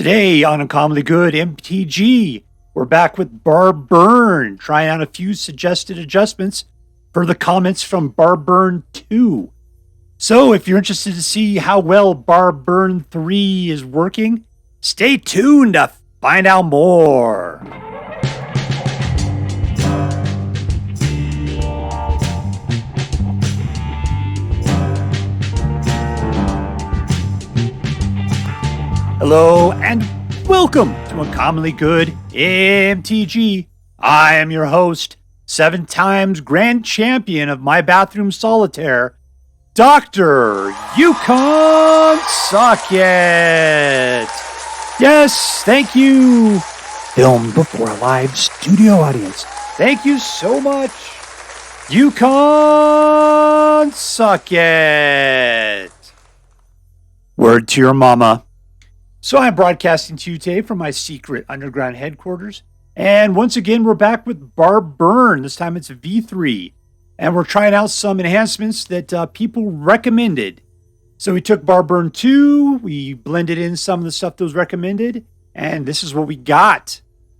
Today on Uncommonly Good MTG, we're back with Barbed Burn, trying out a few suggested adjustments for the comments from Barbed Burn 2. So if you're interested to see how well Barbed Burn 3 is working, stay tuned to find out more. Hello and welcome to Uncommonly Good MTG. I am your host, 7 times grand champion of my bathroom solitaire, Dr. Yukon SuckIt. Yes, thank you. Filmed before a live studio audience. Thank you so much, Yukon SuckIt. Word to your mama. So I'm broadcasting to you today from my secret underground headquarters. And once again, we're back with Barbed Burn. This time it's V3. And we're trying out some enhancements that people recommended. So we took Barbed Burn 2, we blended in some of the stuff that was recommended, and this is what we got.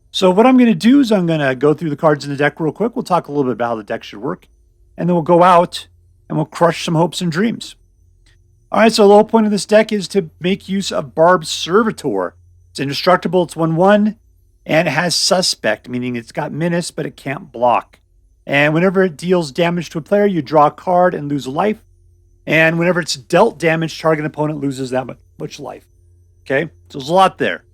So what I'm going to do is I'm going to go through the cards in the deck real quick. We'll talk a little bit about how the deck should work. And then we'll go out and we'll crush some hopes and dreams. All right, so the whole point of this deck is to make use of Barbed Servitor. It's indestructible, it's 1/1, and it has Suspect, meaning it's got Menace, but it can't block. And whenever it deals damage to a player, you draw a card and lose a life. And whenever it's dealt damage, target opponent loses that much life. Okay, so there's a lot there.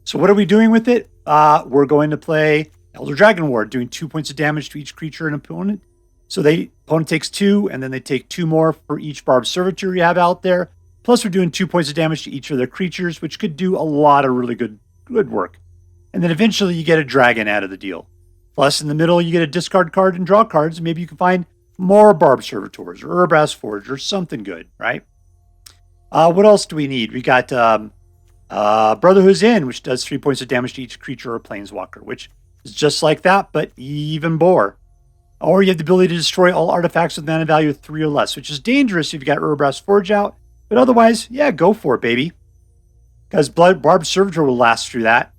So what are we doing with it? We're going to play Elder Dragon Ward, doing 2 points of damage to each creature and opponent. So the opponent takes 2, and then they take 2 more for each Barbed Servitor you have out there. Plus, we're doing 2 points of damage to each of their creatures, which could do a lot of really good work. And then eventually you get a dragon out of the deal. Plus, in the middle, you get a discard card and draw cards. And maybe you can find more Barbed Servitors or Urabrask Forge or something good, right? What else do we need? We got Brotherhood's Inn, which does 3 points of damage to each creature or planeswalker, which is just like that, but even more. Or you have the ability to destroy all artifacts with mana value of 3 or less, which is dangerous if you got Urabrask Forge out. But otherwise, yeah, go for it, baby. Because Barbed Servitor will last through that.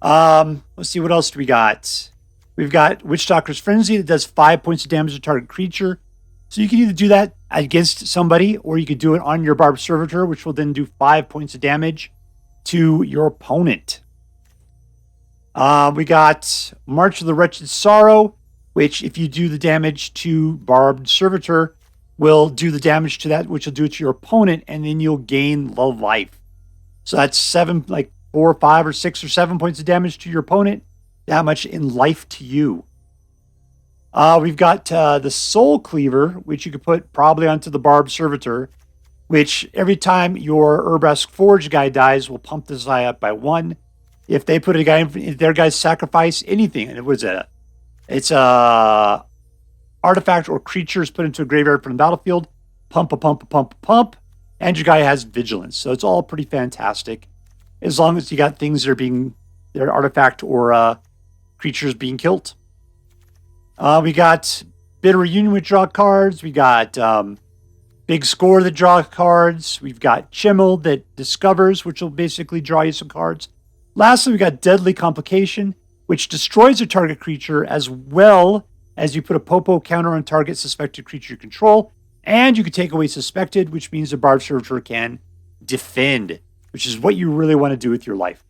Let's see, what else do we got? We've got Witchstalker Frenzy that does 5 points of damage to target creature. So you can either do that against somebody, or you could do it on your Barbed Servitor, which will then do 5 points of damage to your opponent. We got March of the Wretched Sorrow, which if you do the damage to Barbed Servitor, will do the damage to that, which will do it to your opponent, and then you'll gain the life. So that's 4 or 5 or 6 or 7 points of damage to your opponent, that much in life to you. We've got the Soulcleaver, which you could put probably onto the Barbed Servitor, which every time your Urabrask Forge guy dies, will pump this guy up by 1. If they put a guy in their guy's sacrifice, anything, and it was it's a artifact or creatures put into a graveyard from the battlefield, pump, and your guy has vigilance. So it's all pretty fantastic, as long as you got things that are their artifact or creatures being killed. We got Bitter Reunion with draw cards. We got Big Score that draw cards. We've got Chimil that discovers, which will basically draw you some cards. Lastly, we got Deadly Complication, which destroys a target creature, as well as you put a Popo counter on target suspected creature you control, and you can take away suspected, which means the Barbed Servitor can defend, which is what you really want to do with your life.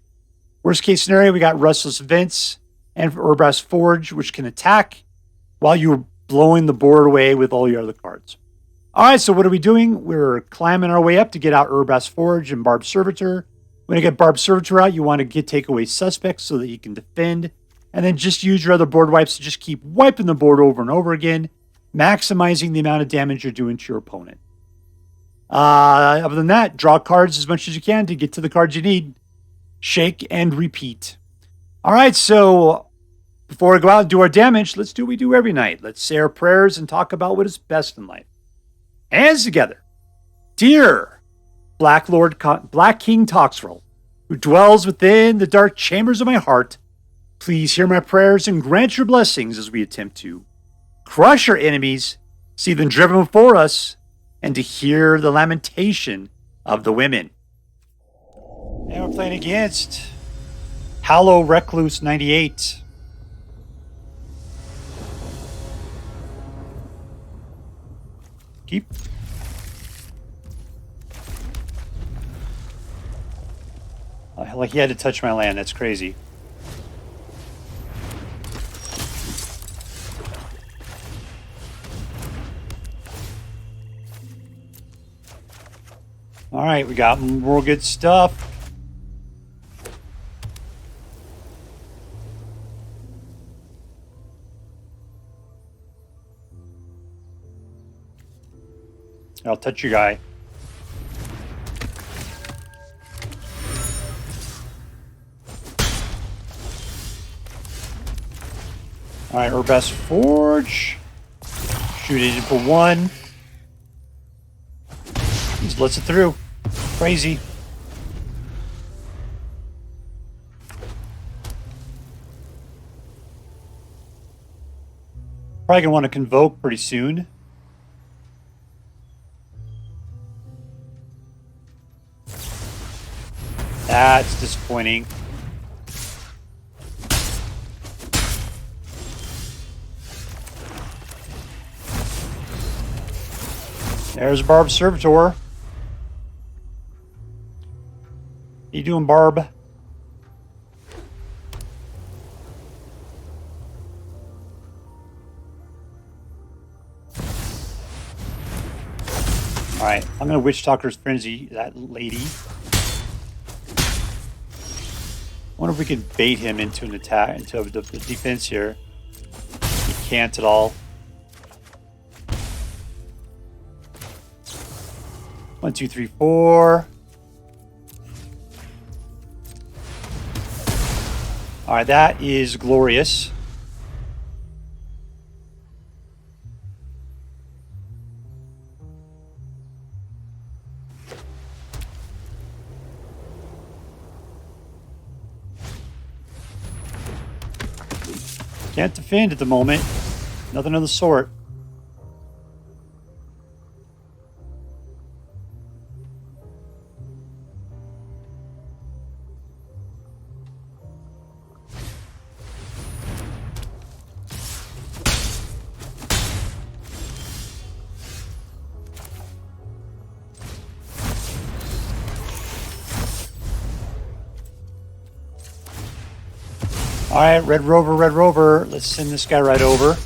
Worst case scenario, we got Restless Vents and Urabrask Forge, which can attack while you're blowing the board away with all your other cards. All right, so what are we doing? We're climbing our way up to get out Urabrask Forge and Barbed Servitor. When you get Barbed Servitor out, you want to take away suspects so that you can defend. And then just use your other board wipes to just keep wiping the board over and over again, maximizing the amount of damage you're doing to your opponent. Other than that, draw cards as much as you can to get to the cards you need. Shake and repeat. All right, so before we go out and do our damage, let's do what we do every night. Let's say our prayers and talk about what is best in life. Hands together. Dear Black King Toxrill, who dwells within the dark chambers of my heart, please hear my prayers and grant your blessings as we attempt to crush our enemies, see them driven before us, and to hear the lamentation of the women. And we're playing against Hallow Recluse 98. Keep. Like he had to touch my land. That's crazy. All right, we got more good stuff. I'll touch your guy. All right, Urabrask Forge. Shoot it in for 1. Just lets it through. Crazy. Probably gonna want to convoke pretty soon. That's disappointing. There's Barbed Servitor. How you doing, Barb? Alright, I'm going to Witchstalker Frenzy that lady. I wonder if we can bait him into an attack, into the defense here. He can't at all. 1, 2, 3, 4. All right, that is glorious. Can't defend at the moment. Nothing of the sort. All right, Red Rover. Let's send this guy right over.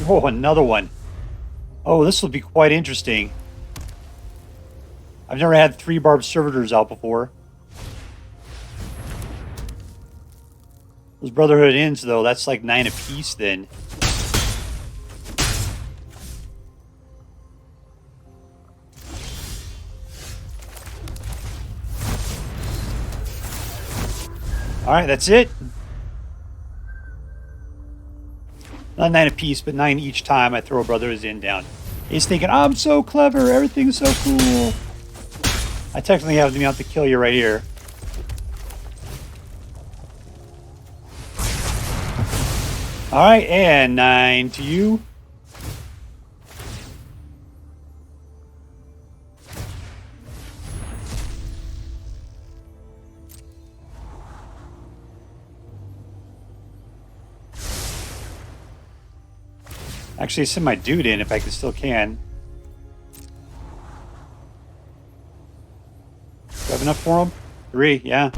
Oh, another one. Oh, this will be quite interesting. I've never had 3 Barbed Servitors out before. Those Brotherhood ends, though, that's like 9 apiece then. All right, that's it. Not 9 apiece, but 9 each time I throw a Brotherhood's End down. He's thinking, I'm so clever, everything's so cool. I technically have to kill you right here. All right, and 9 to you. Actually, send my dude in if I still can. Do I have enough for him? 3, yeah.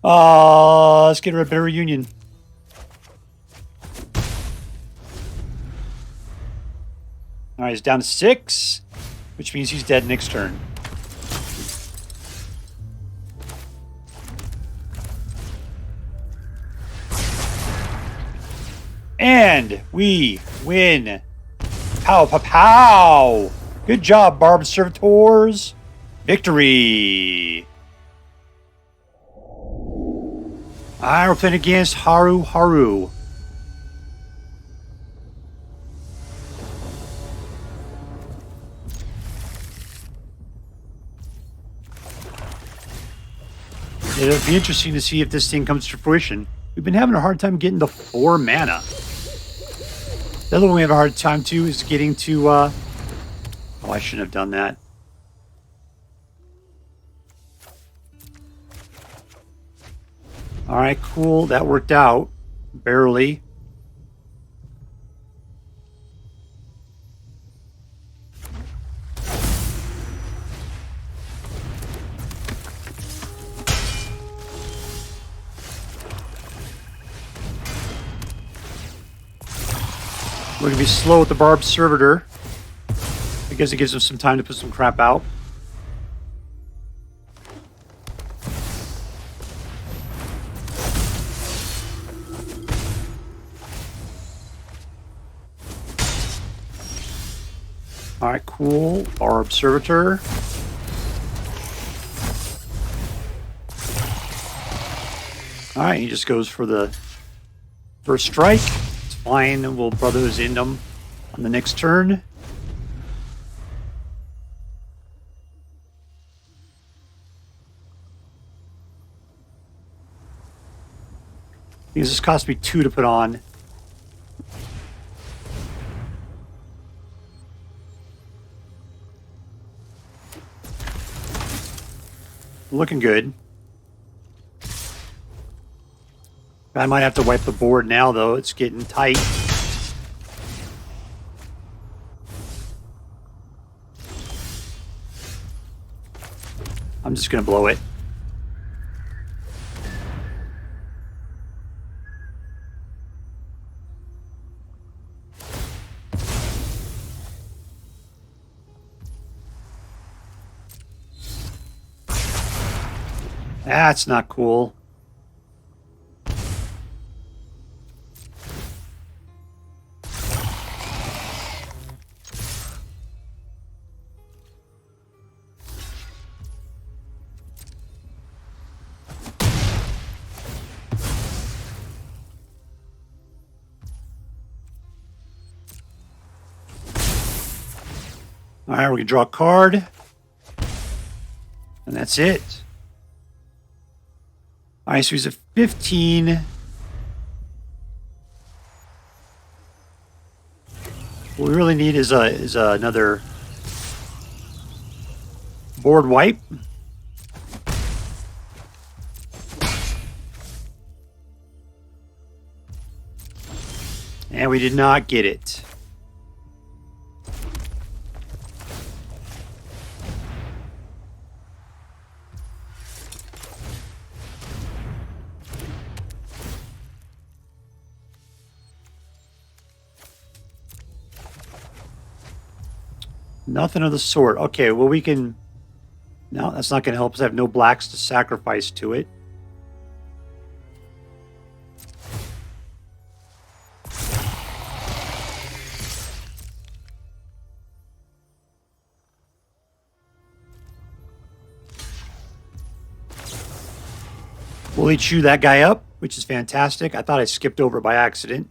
Let's get a better reunion. All right, he's down to 6, which means he's dead next turn. And we win. Pow, pow, pow. Good job, Barbed Servitors. Victory. All right, we're playing against Haruharu. It'll be interesting to see if this thing comes to fruition. We've been having a hard time getting the 4 mana. The other one we have a hard time too is getting to, oh, I shouldn't have done that. All right, cool. That worked out. Barely. We're going to be slow with the Barbed Servitor because it gives us some time to put some crap out. All right, cool. Barbed Servitor. All right, he just goes for the first strike. It's fine, and we'll Brotherhood's end him on the next turn. Because this cost me 2 to put on. Looking good. I might have to wipe the board now, though. It's getting tight. I'm just going to blow it. That's not cool. All right, we can draw a card. And that's it. All right, so he's a 15. What we really need is another board wipe. And we did not get it. Nothing of the sort. Okay, well we can... No, that's not going to help us. I have no blacks to sacrifice to it. Will he chew that guy up? Which is fantastic. I thought I skipped over it by accident.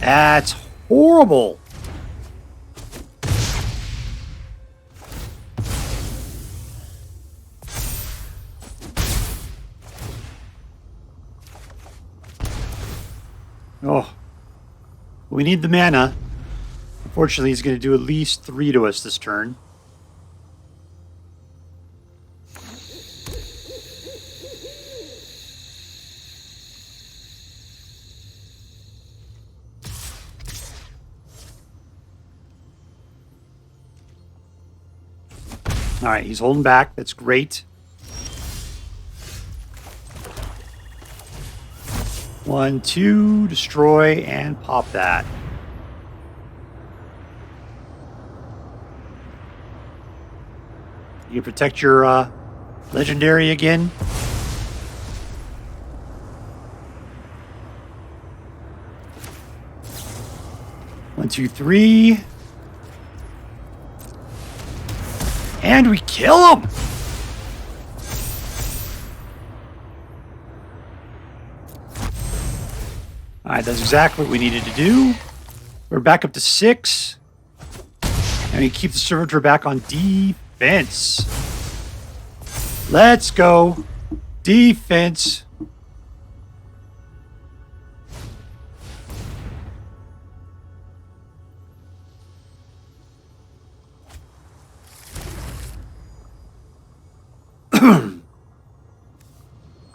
That's horrible. Oh, we need the mana. Unfortunately, he's going to do at least 3 to us this turn. All right, he's holding back. That's great. 1, 2, destroy, and pop that. You protect your legendary again. One, two, three. And we kill him! Alright, that's exactly what we needed to do. We're back up to 6. And we keep the servitor back on defense. Let's go. Defense.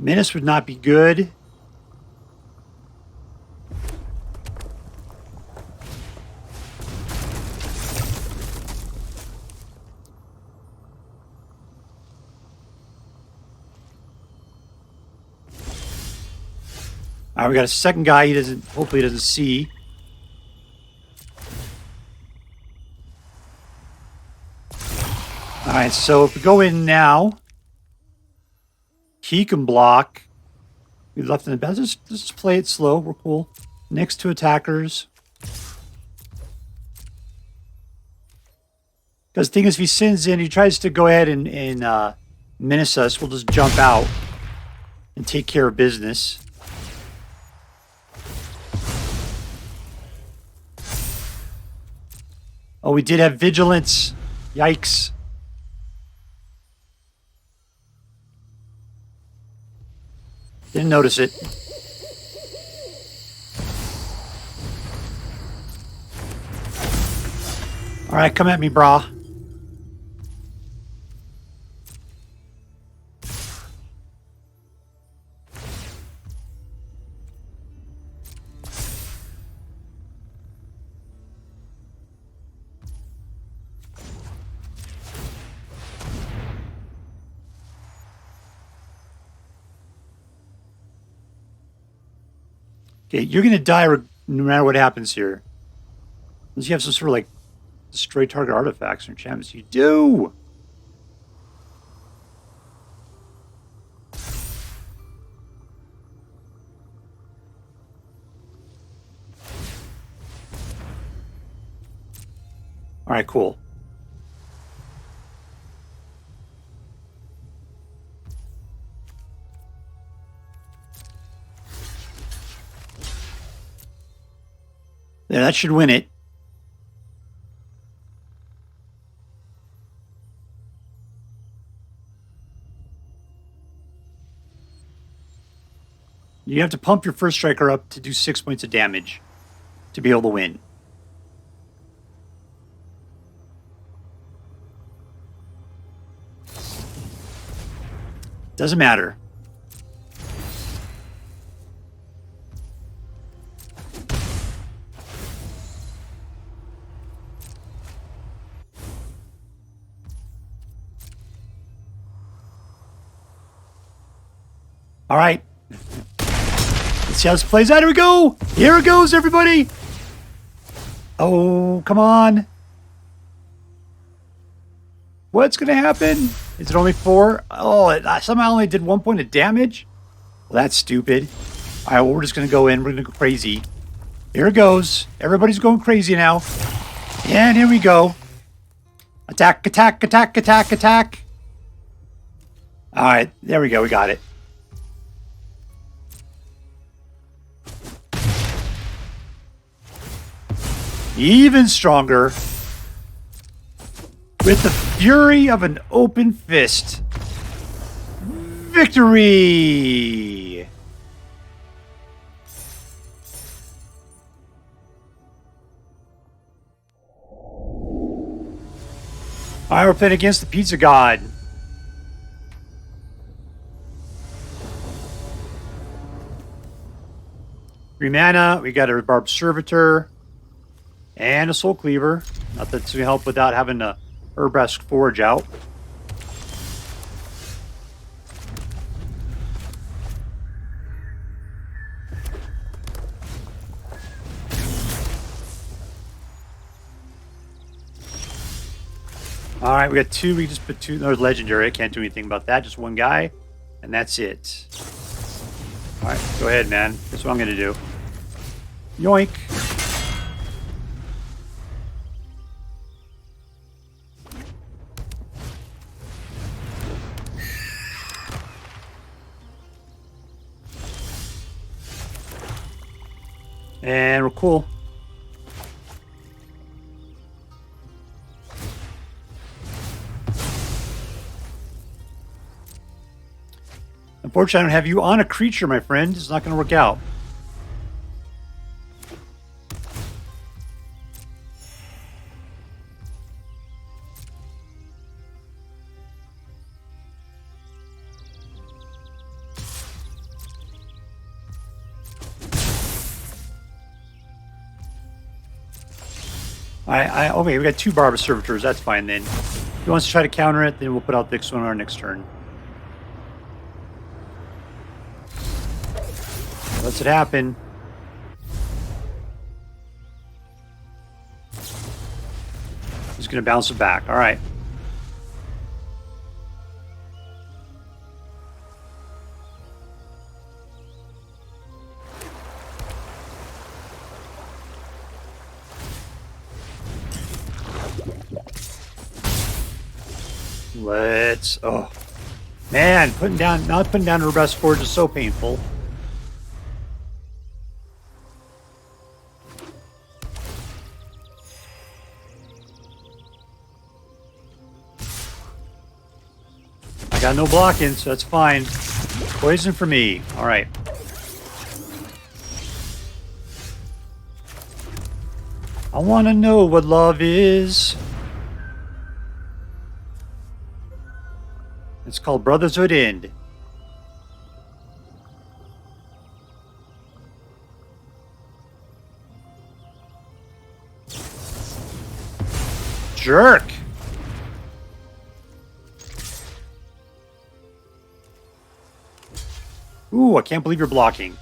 Menace would not be good. All right, we got a second guy. Hopefully he doesn't see. All right, so if we go in now, he can block. We left in the bed. Let's just play it slow. We're cool. Next to attackers. Because the thing is, if he sends in, he tries to go ahead and menace us. We'll just jump out and take care of business. Oh, we did have vigilance. Yikes. Didn't notice it. All right, come at me, brah. Okay, you're going to die no matter what happens here. Unless you have some sort of, like, destroy target artifacts or enchantments. You do! Alright, cool. Yeah, that should win it. You have to pump your first striker up to do 6 points of damage to be able to win. Doesn't matter. All right. Let's see how this plays out. Here we go. Here it goes, everybody. Oh, come on. What's going to happen? Is it only 4? Oh, it somehow only did 1 point of damage? Well, that's stupid. All right, well, we're just going to go in. We're going to go crazy. Here it goes. Everybody's going crazy now. And here we go. Attack, attack, attack, attack, attack. All right, there we go. We got it. Even stronger. With the fury of an open fist. Victory! Alright, we're playing against the Pizza God. Three mana, we got a Barbed Servitor. And a Soulcleaver. Not that's going to help without having a Urabrask Forge out. Alright, we got 2. We just put 2. There's legendary. I can't do anything about that. Just 1 guy. And that's it. Alright, go ahead, man. That's what I'm going to do. Yoink. And we're cool. Unfortunately, I don't have you on a creature, my friend. It's not going to work out. Okay, we got 2 Barbed Servitors. That's fine then. If he wants to try to counter it, then we'll put out the next one on our next turn. Lets it happen. He's going to bounce it back. All right. Let's... Oh. Man, not putting down Urabrask Forge is so painful. I got no blocking, so that's fine. Poison for me. All right. I want to know what love is. It's called Brotherhood End. Jerk. Ooh, I can't believe you're blocking.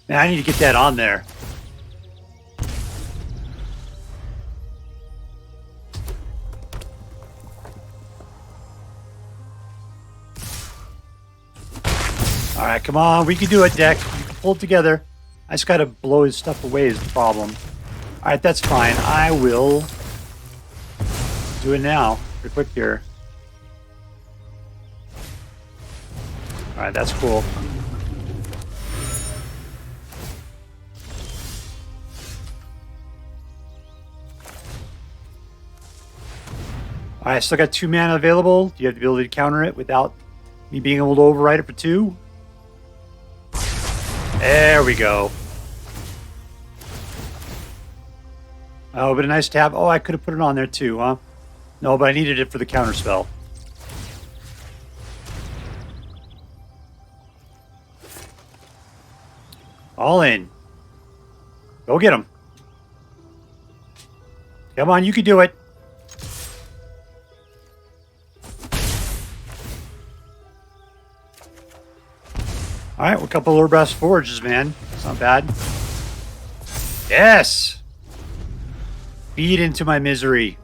Man, I need to get that on there. All right, come on. We can do it, deck. You can pull it together. I just got to blow his stuff away is the problem. All right, that's fine. I will do it now. Pretty quick here. All right, that's cool. All right, still got 2 mana available. Do you have the ability to counter it without me being able to override it for 2? There we go. Oh, but a nice tab. Oh, I could have put it on there too, huh? No, but I needed it for the counter spell. All in. Go get him. Come on, you can do it. All right, well, a couple of Urabrask Forges, man. It's not bad. Yes! Feed into my misery.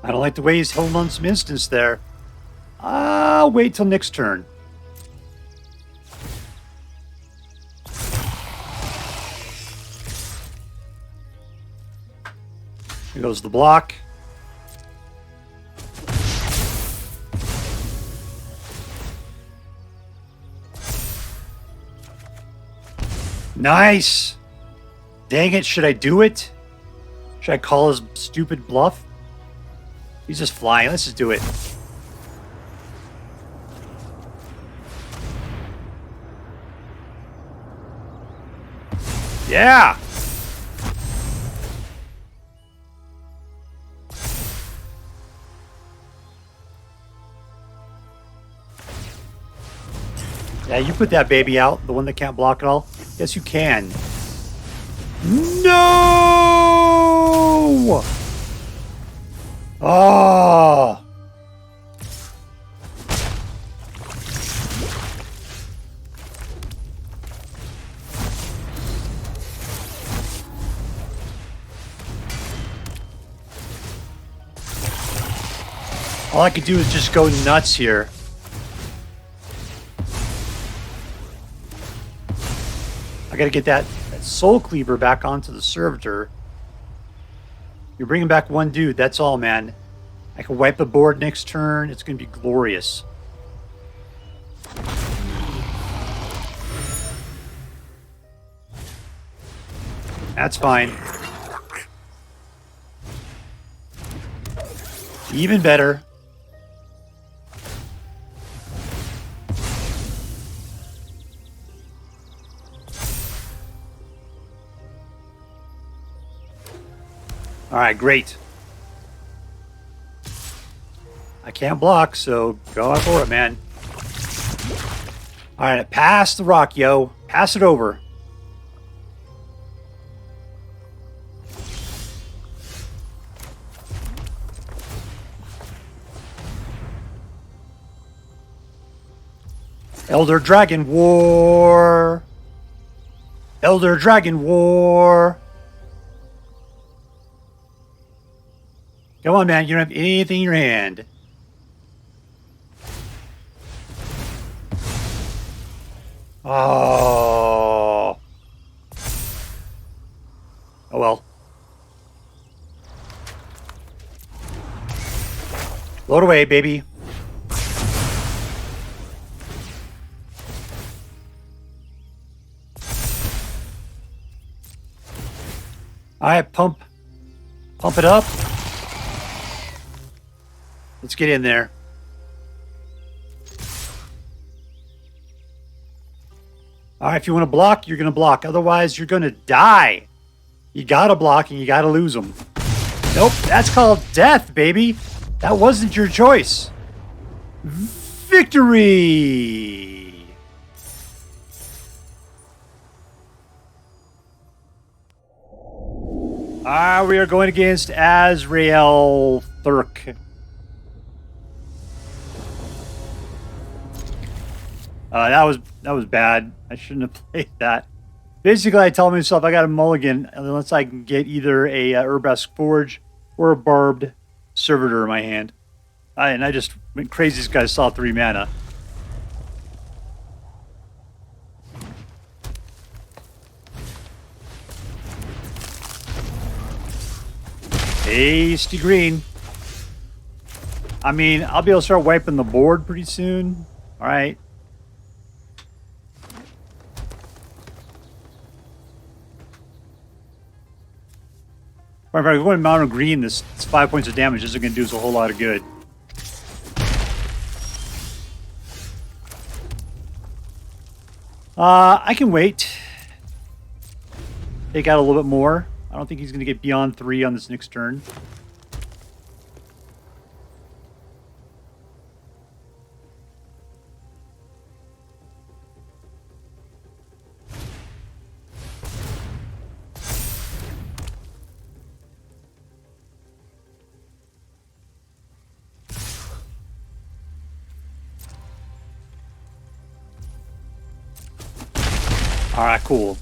I don't like the way he's holding on some instance there. I'll wait till next turn. Here goes the block. Nice! Dang it, should I do it? Should I call his stupid bluff? He's just flying. Let's just do it. Yeah! Yeah, you put that baby out, the one that can't block at all. Yes, you can. No! Oh! All I could do is just go nuts here. I gotta get that Soulcleaver back onto the servitor. You're bringing back one dude, that's all, man. I can wipe the board next turn. It's gonna be glorious. That's fine. Even better. All right, great. I can't block, so go out for it, man. All right, pass the rock, yo. Pass it over. Elder Dragon War. Elder Dragon War. Come on, man. You don't have anything in your hand. Oh. Oh, well. Load away, baby. All right, pump it up. Let's get in there. All right, if you want to block, you're going to block. Otherwise, you're going to die. You got to block and you got to lose them. Nope, that's called death, baby. That wasn't your choice. Victory! We are going against Azrael Thurk. That was bad. I shouldn't have played that. Basically, I tell myself I got a mulligan unless I can get either a Urabrask Forge or a Barbed Servitor in my hand. And I just went crazy. This guy saw 3 mana. Tasty green. I mean, I'll be able to start wiping the board pretty soon. All right. If I go in mountain green, this 5 points of damage isn't going to do us a whole lot of good. I can wait. Take out a little bit more. I don't think he's going to get beyond 3 on this next turn. All right, cool.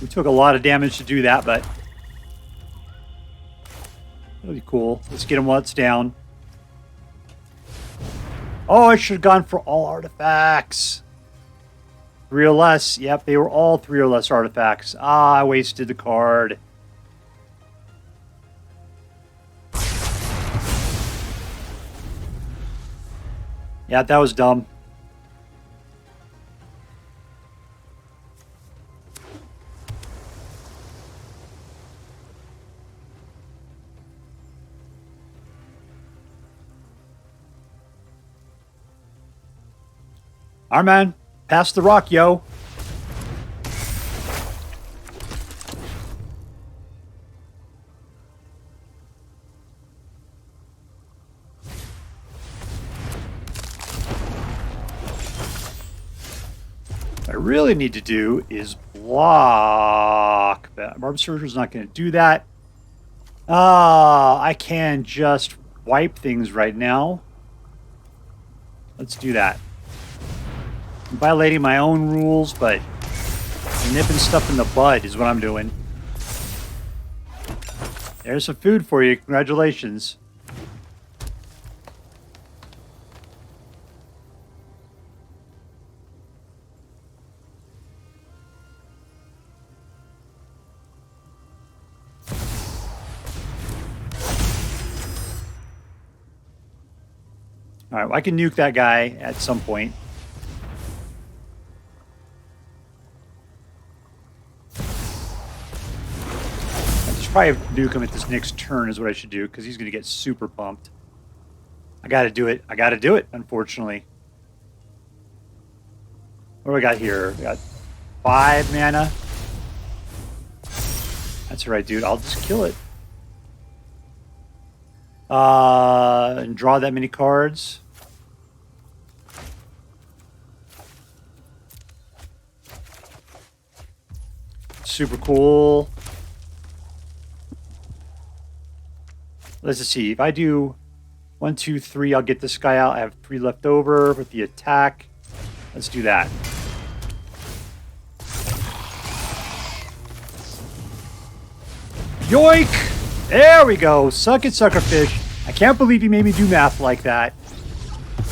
We took a lot of damage to do that, but really cool. Let's get him while it's down. Oh, I should have gone for all artifacts. 3 or less. Yep, they were all 3 or less artifacts. Ah, I wasted the card. Yeah, that was dumb. All right, man. Pass the rock, yo. What I really need to do is block. Barbed Servitor is not going to do that. I can just wipe things right now. Let's do that. I'm violating my own rules, but nipping stuff in the bud is what I'm doing. There's some food for you. Congratulations. All right, well, I can nuke that guy at some point. probably nuke him at this next turn is what I should do, because he's going to get super pumped. I got to do it. I got to do it, unfortunately. What do we got here? We got 5 mana. That's right, dude. I'll just kill it. And draw that many cards. Super cool. Let's just see. If I do 1, 2, 3, I'll get this guy out. I have 3 left over with the attack. Let's do that. Yoink! There we go. Suck it, suckerfish. I can't believe you made me do math like that.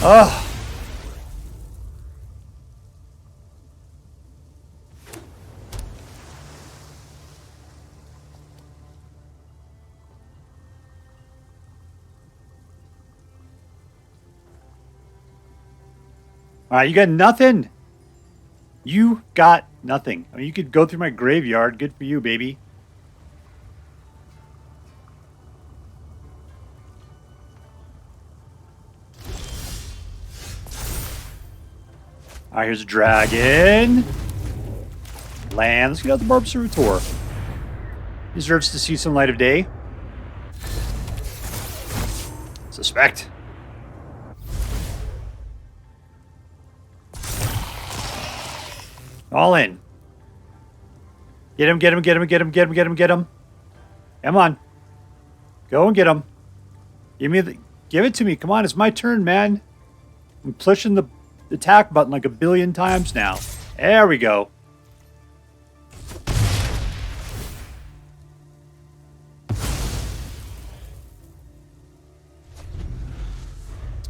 Ugh. All right, you got nothing. You got nothing. I mean, you could go through my graveyard. Good for you, baby. All right, here's a dragon. Land. Let's get out the Barbed Servitor. Deserves to see some light of day. Suspect. All in. Get him, get him, get him, get him, get him, get him, get him. Come on. Go and get him. Give it to me. Come on, it's my turn, man. I'm pushing the attack button like a billion times now. There we go.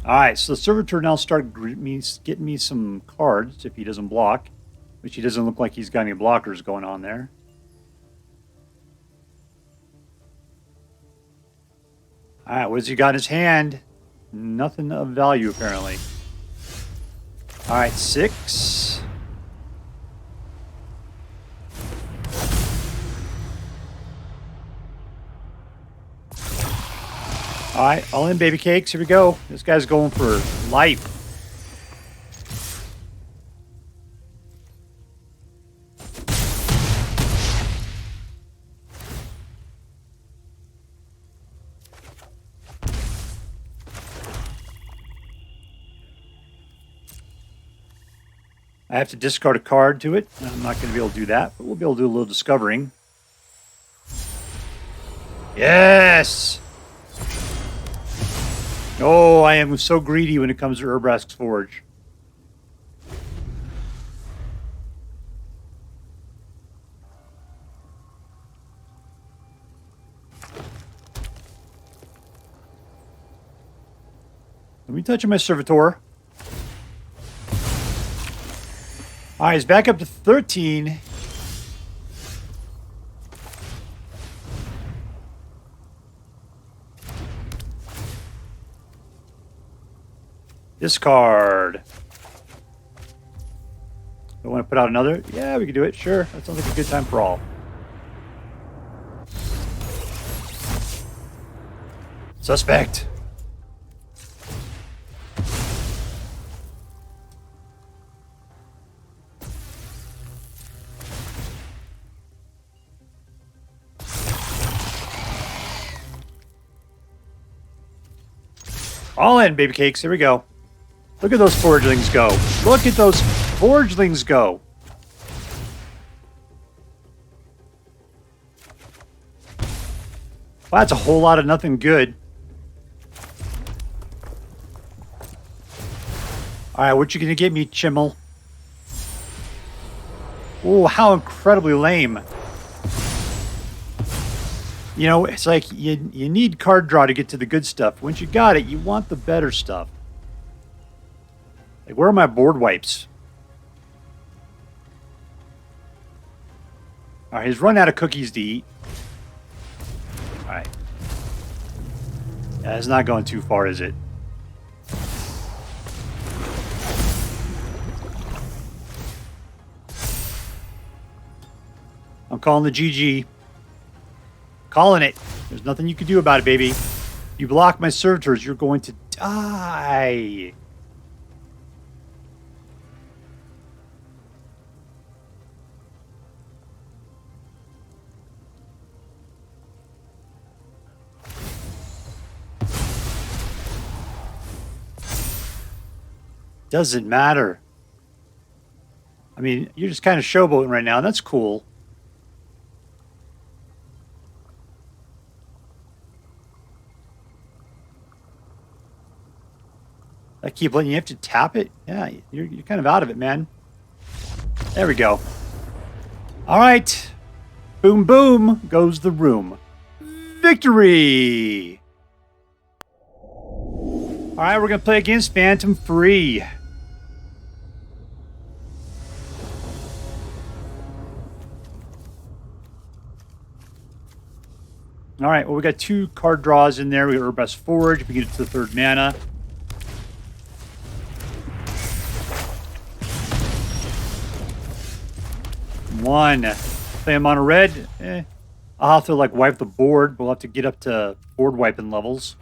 Alright, so the servitor now getting me some cards if he doesn't block. Which he doesn't look like he's got any blockers going on there. Alright, what has he got in his hand? Nothing of value, apparently. Alright, 6. Alright, all in, baby cakes. Here we go. This guy's going for life. I have to discard a card to it. I'm not going to be able to do that, but we'll be able to do a little discovering. Yes! Oh, I am so greedy when it comes to Urabrask's Forge. Let me touch my Servitor. All right, he's back up to 13. Discard. I want to put out another. Yeah, we can do it. Sure. That sounds like a good time for all. Suspect. All in, baby cakes. Here we go. Look at those forgelings go. Look at those forgelings go. Wow, that's a whole lot of nothing good. All right, what you gonna get me, Chimil? Oh, how incredibly lame. You know, it's like you need card draw to get to the good stuff. Once you got it, you want the better stuff. Like, where are my board wipes? All right, he's run out of cookies to eat. All right. Yeah, it's not going too far, is it? I'm calling the GG. Calling it. There's nothing you can do about it, baby. You block my servitors, you're going to die. Doesn't matter. I mean, you're just kind of showboating right now, and that's cool. I keep letting you have to tap it. Yeah, you're kind of out of it, man. There we go. All right. Boom, boom goes the room. Victory! All right, we're going to play against Phantom Free. All right, well, we got 2 card draws in there. We got Urabrask Forge. We get it to the 3rd mana. One. Play him on a red. I'll have to like wipe the board. We'll have to get up to board wiping levels.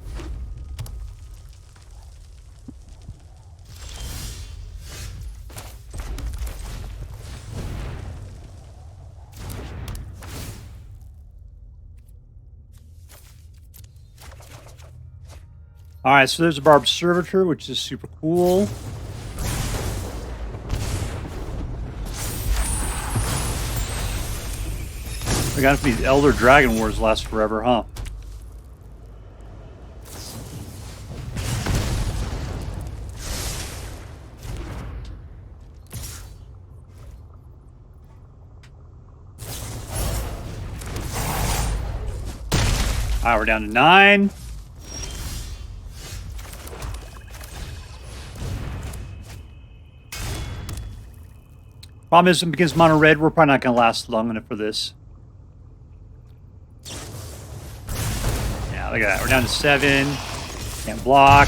All right, so there's a Barbed Servitor, which is super cool. I got these Elder Dragon Wars last forever, huh? All right, we're down to 9. Problem is, against mono red, we're probably not going to last long enough for this. Yeah, look at that. We're down to 7. Can't block.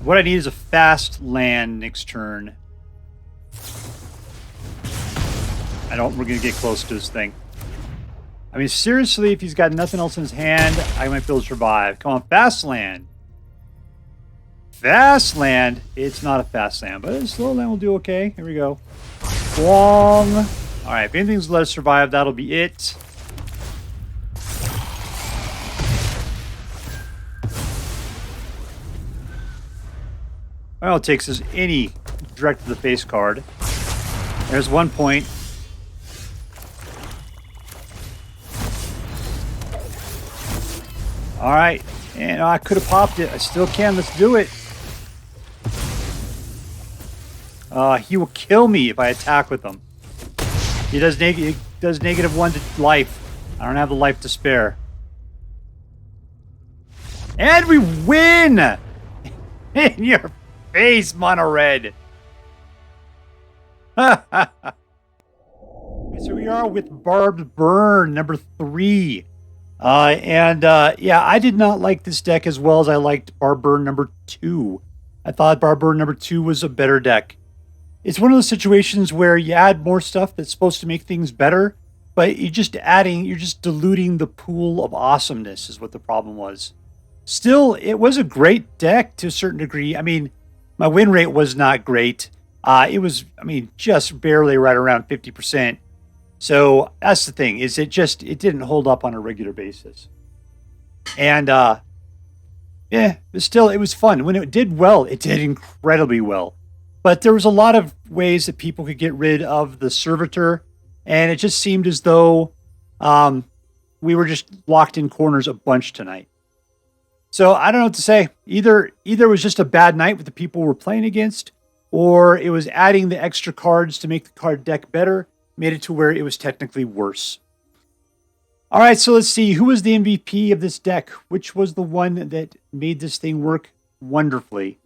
What I need is a fast land next turn. We're going to get close to this thing. I mean, seriously, if he's got nothing else in his hand, I might be able to survive. Come on, fast land. Fast land. It's not a fast land, but a slow land will do okay. Here we go. Wong. All right, if anything's let us survive, that'll be it. All it takes is any direct to the face card. There's 1 point. All right, and I could have popped it. I still can. Let's do it. He will kill me if I attack with him. He does -1 to life. I don't have the life to spare. And we win! In your face, mono red. So we are with Barbed Burn, number 3. Yeah, I did not like this deck as well as I liked Barbed Burn number 2. I thought Barbed Burn number 2 was a better deck. It's one of those situations where you add more stuff that's supposed to make things better, but you're just diluting the pool of awesomeness is what the problem was. Still, it was a great deck to a certain degree. I mean, my win rate was not great. It was, just barely right around 50%. So that's the thing, is it didn't hold up on a regular basis. And but still, it was fun. When it did well, it did incredibly well. But there was a lot of ways that people could get rid of the servitor, and it just seemed as though we were just locked in corners a bunch tonight. So I don't know what to say. Either it was just a bad night with the people we're playing against, or it was adding the extra cards to make the card deck better, made it to where it was technically worse. All right, so let's see. Who was the MVP of this deck? Which was the one that made this thing work wonderfully?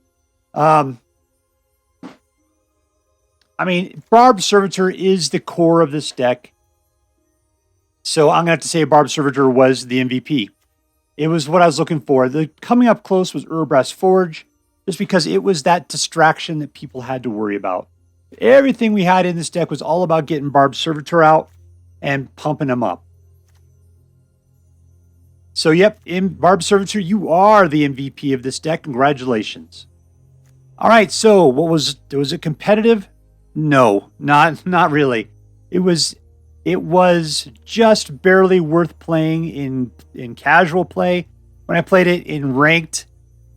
Barbed Servitor is the core of this deck. So I'm going to have to say Barbed Servitor was the MVP. It was what I was looking for. The coming up close was Urabrask Forge, just because it was that distraction that people had to worry about. Everything we had in this deck was all about getting Barbed Servitor out. and pumping them up. So, yep, in Barbed Servitor, you are the MVP of this deck. Congratulations. All right, so was it competitive? No, not really. It was just barely worth playing in casual play. When I played it in ranked,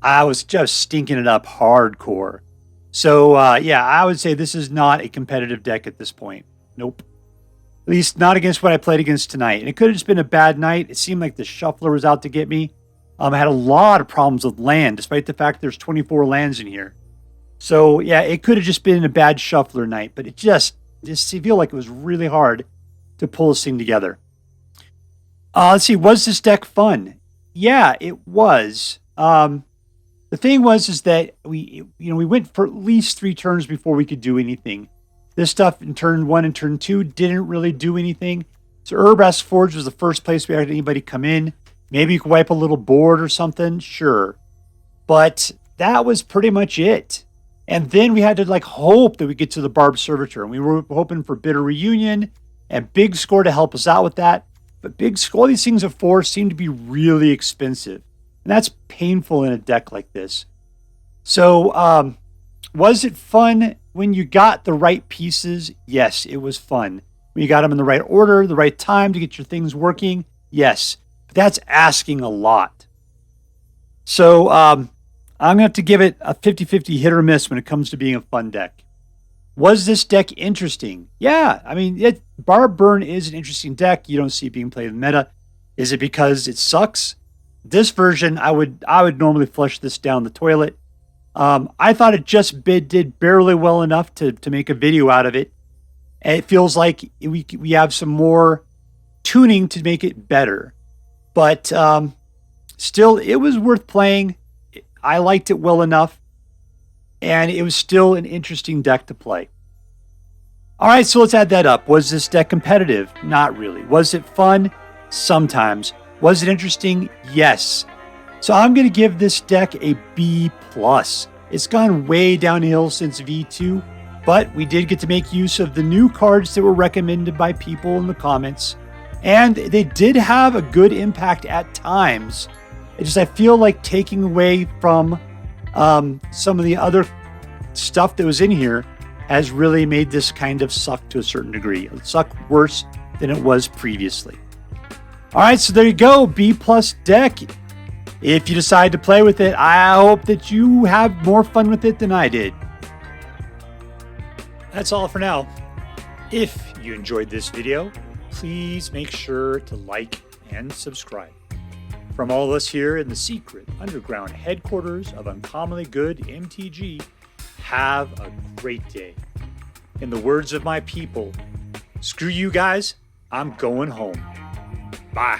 I was just stinking it up hardcore. So, yeah, I would say this is not a competitive deck at this point. Nope. At least not against what I played against tonight. And it could have just been a bad night. It seemed like the shuffler was out to get me. I had a lot of problems with land, despite the fact there's 24 lands in here. So, yeah, it could have just been a bad shuffler night. But it just I feel like it was really hard to pull this thing together. Let's see. Was this deck fun? Yeah, it was. The thing was that we went for at least 3 turns before we could do anything. This stuff in turn 1 and turn 2 didn't really do anything. So Urabrask Forge was the first place we had anybody come in. Maybe you could wipe a little board or something, sure. But that was pretty much it. And then we had to hope that we get to the Barbed Servitor. And we were hoping for Bitter Reunion and Big Score to help us out with that. But Big Score, all these things at 4 seem to be really expensive. And that's painful in a deck like this. So, was it fun when you got the right pieces? Yes, it was fun. When you got them in the right order, the right time to get your things working? Yes. But that's asking a lot. So, I'm going to have to give it a 50-50 hit or miss when it comes to being a fun deck. Was this deck interesting? Yeah. I mean, Barb Burn is an interesting deck. You don't see it being played in meta. Is it because it sucks? This version, I would normally flush this down the toilet. I thought it just did barely well enough to make a video out of it. And it feels like we have some more tuning to make it better. But still, it was worth playing. I liked it well enough. And it was still an interesting deck to play. All right, so let's add that up. Was this deck competitive? Not really. Was it fun? Sometimes. Was it interesting? Yes. So I'm going to give this deck a B+. It's gone way downhill since V2, but we did get to make use of the new cards that were recommended by people in the comments, and they did have a good impact at times. I feel like taking away from some of the other stuff that was in here has really made this kind of suck to a certain degree. It sucked worse than it was previously. All right, so there you go, B+ deck. If you decide to play with it, I hope that you have more fun with it than I did. That's all for now. If you enjoyed this video, please make sure to like and subscribe. From all of us here in the secret underground headquarters of Uncommonly Good MTG, have a great day. In the words of my people, screw you guys, I'm going home. Bye.